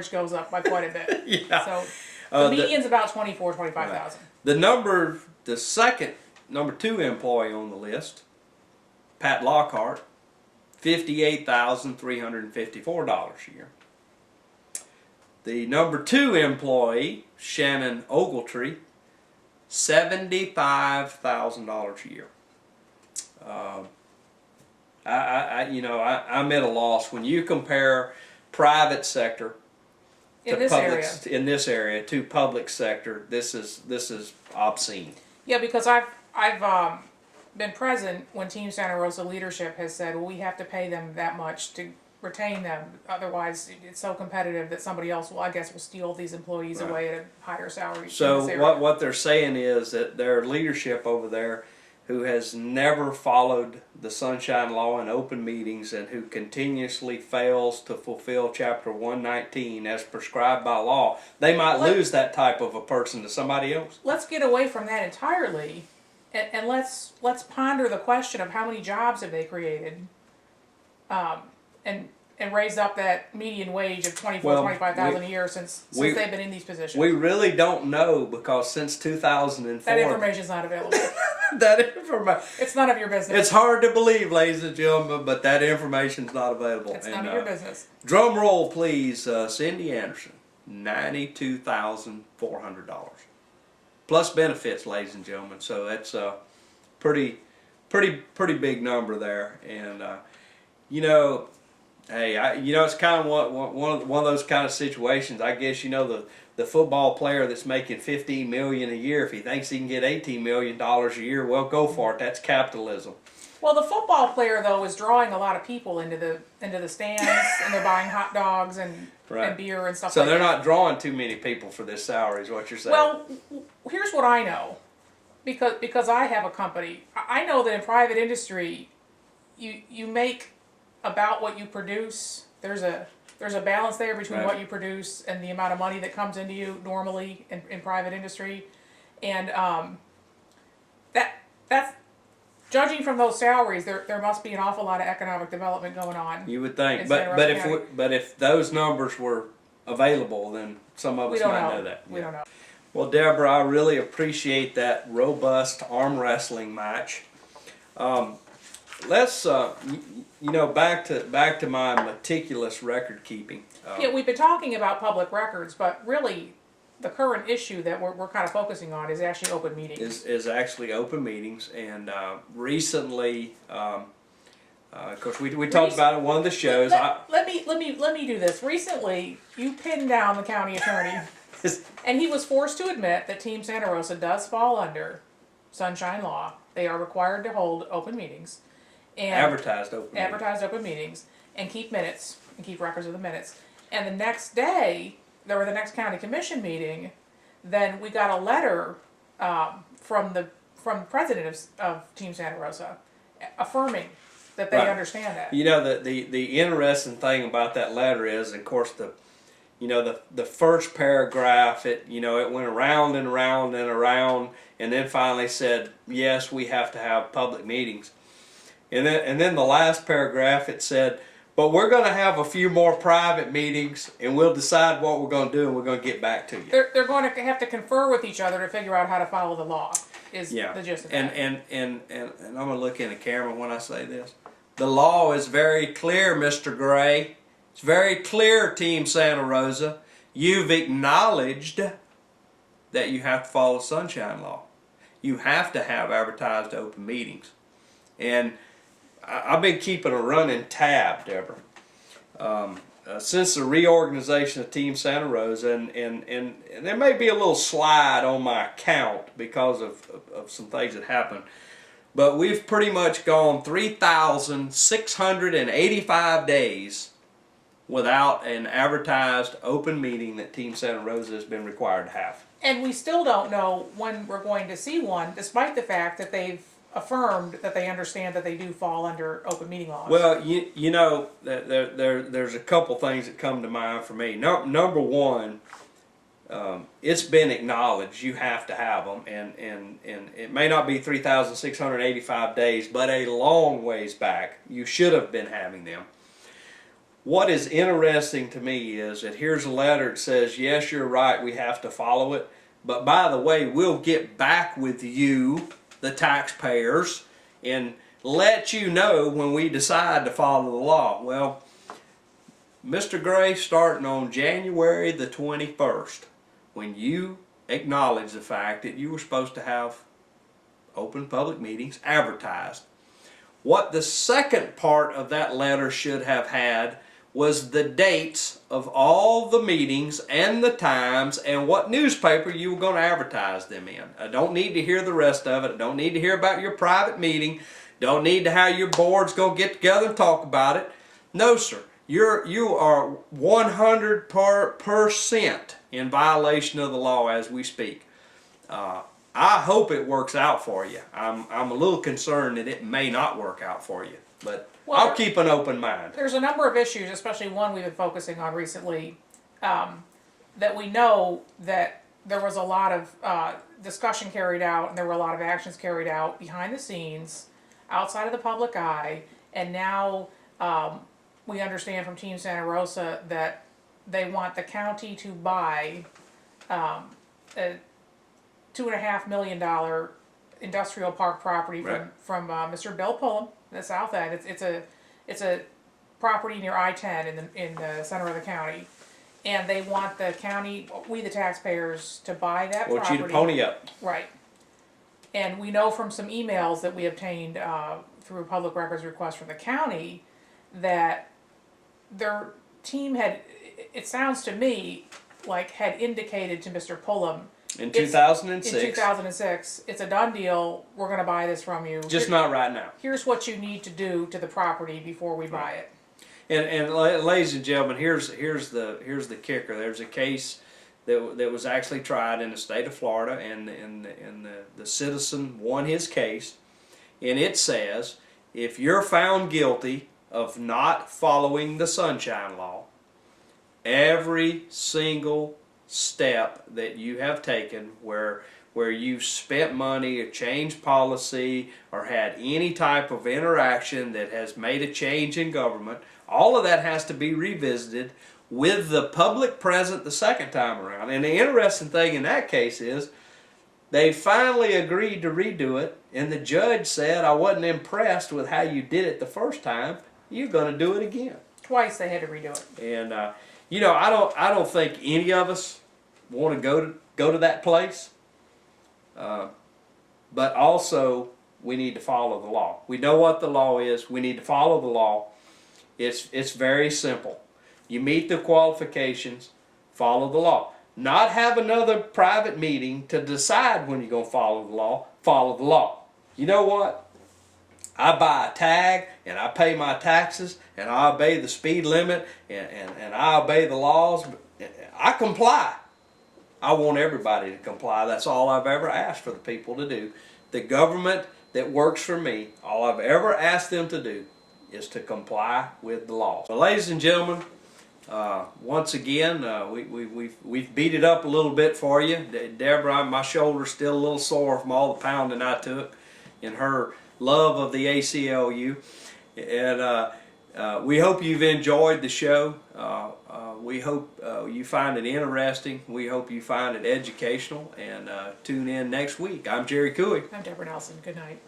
average goes up by quite a bit. Yeah. So the median's about 25,000. The second, number 2 employee on the list, Pat Lockhart, $58,354 a year. The number 2 employee, Shannon Ogletree, $75,000 a year. I'm at a loss when you compare private sector In this area. in this area to public sector. This is obscene. Yeah, because I've been present when Team Santa Rosa leadership has said, well, we have to pay them that much to retain them. Otherwise, it's so competitive that somebody else will steal these employees away at a higher salary. So what they're saying is that their leadership over there, who has never followed the Sunshine Law in open meetings and who continuously fails to fulfill Chapter 119 as prescribed by law, they might lose that type of a person to somebody else. Let's get away from that entirely, and let's ponder the question of how many jobs have they created, and raised up that median wage of 25,000 a year since they've been in these positions. We really don't know, because since 2004... That information's not available. That information... It's none of your business. It's hard to believe, ladies and gentlemen, but that information's not available. It's none of your business. Drum roll, please. Cindy Anderson, $92,400. Plus benefits, ladies and gentlemen. So that's a pretty big number there. And, hey, it's kind of one of those kind of situations. I guess, the football player that's making $15 million a year, if he thinks he can get $18 million a year, well, go for it. That's capitalism. Well, the football player, though, is drawing a lot of people into the stands, and they're buying hot dogs and beer and stuff. So like they're that. not drawing too many people for this salary, is what you're saying. Well, here's what I know, because I have a company. I know that in private industry, you make about what you produce. There's a balance there between what you produce and the amount of money that comes into you normally in private industry, and that's judging from those salaries. There must be an awful lot of economic development going on. You would think, but if those numbers were available, then some of us might know that. We don't know. Well, Deborah, I really appreciate that robust arm wrestling match. Let's back to my meticulous record keeping. We've been talking about public records, but really the current issue that we're kind of focusing on is actually open meetings. Is actually open meetings, and recently, of course, we talked about it in one of the shows. Let me do this. Recently, you pinned down the county attorney, and he was forced to admit that Team Santa Rosa does fall under Sunshine Law. They are required to hold open meetings. And advertised open meetings, and keep minutes and keep records of the minutes. And the next day, there were the next county commission meeting. Then we got a letter from the president of Team Santa Rosa affirming that they understand that. The interesting thing about that letter is, of course, the first paragraph. It went around and around and around, and then finally said, yes, we have to have public meetings. And then the last paragraph, it said, but we're going to have a few more private meetings, and we'll decide what we're going to do, and we're going to get back to you. They're going to have to confer with each other to figure out how to follow the law, is the gist of that. And I'm going to look in the camera when I say this. The law is very clear, Mr. Gray. It's very clear, Team Santa Rosa. You've acknowledged that you have to follow Sunshine Law. You have to have advertised open meetings. And I've been keeping a running tab, Deborah, since the reorganization of Team Santa Rosa, and there may be a little slide on my account because of some things that happened, but we've pretty much gone 3,685 days without an advertised open meeting that Team Santa Rosa has been required to have. And we still don't know when we're going to see one, despite the fact that they've affirmed that they understand that they do fall under open meeting laws. Well, there's a couple things that come to mind for me. Number one, it's been acknowledged you have to have them, and it may not be 3,685 days, but a long ways back you should have been having them. What is interesting to me is that here's a letter that says, yes, you're right, we have to follow it. But by the way, we'll get back with you, the taxpayers, and let you know when we decide to follow the law. Well, Mr. Gray, starting on January the 21st, when you acknowledge the fact that you were supposed to have open public meetings advertised, what the second part of that letter should have had was the dates of all the meetings and the times and what newspaper you were going to advertise them in. I don't need to hear the rest of it. I don't need to hear about your private meeting. Don't need to how your board's going to get together and talk about it. No, sir. You are 100% in violation of the law as we speak. I hope it works out for you. I'm a little concerned that it may not work out for you, but well, I'll keep an open mind. There's a number of issues, especially one we've been focusing on recently, that we know that there was a lot of discussion carried out and there were a lot of actions carried out behind the scenes, outside of the public eye, and now we understand from Team Santa Rosa that they want the county to buy a $2.5 million industrial park property from Mr. Bill Pullum, the south end. It's a property near I-10 in the center of the county, and they want the county, we the taxpayers, to buy that property. Want you to pony up. Right. And we know from some emails that we obtained through a public records request from the county that their team had, it sounds to me like, had indicated to Mr. Pullum in 2006, it's a done deal, we're going to buy this from you. Just not right now. Here's what you need to do to the property before we buy it. And ladies and gentlemen, here's the kicker. There's a case that was actually tried in the state of Florida, and the citizen won his case, and it says if you're found guilty of not following the Sunshine Law, every single step that you have taken where you've spent money or changed policy or had any type of interaction that has made a change in government, all of that has to be revisited with the public present the second time around. And the interesting thing in that case is they finally agreed to redo it, and the judge said, I wasn't impressed with how you did it the first time, you're going to do it again. Twice they had to redo it. And you know, I don't think any of us want to go to that place. But also we need to follow the law. We know what the law is. We need to follow the law. It's very simple. You meet the qualifications, follow the law. Not have another private meeting to decide when you're going to follow the law. Follow the law. You know what? I buy a tag and I pay my taxes and I obey the speed limit and I obey the laws. I comply. I want everybody to comply. That's all I've ever asked for the people to do. The government that works for me, all I've ever asked them to do is to comply with the law. So, ladies and gentlemen, once again, we've beat it up a little bit for you. Deborah, my shoulder's still a little sore from all the pounding I took in her love of the ACLU. And we hope you've enjoyed the show. We hope you find it interesting. We hope you find it educational. And tune in next week. I'm Jerry Cooey. I'm Deborah Nelson. Good night.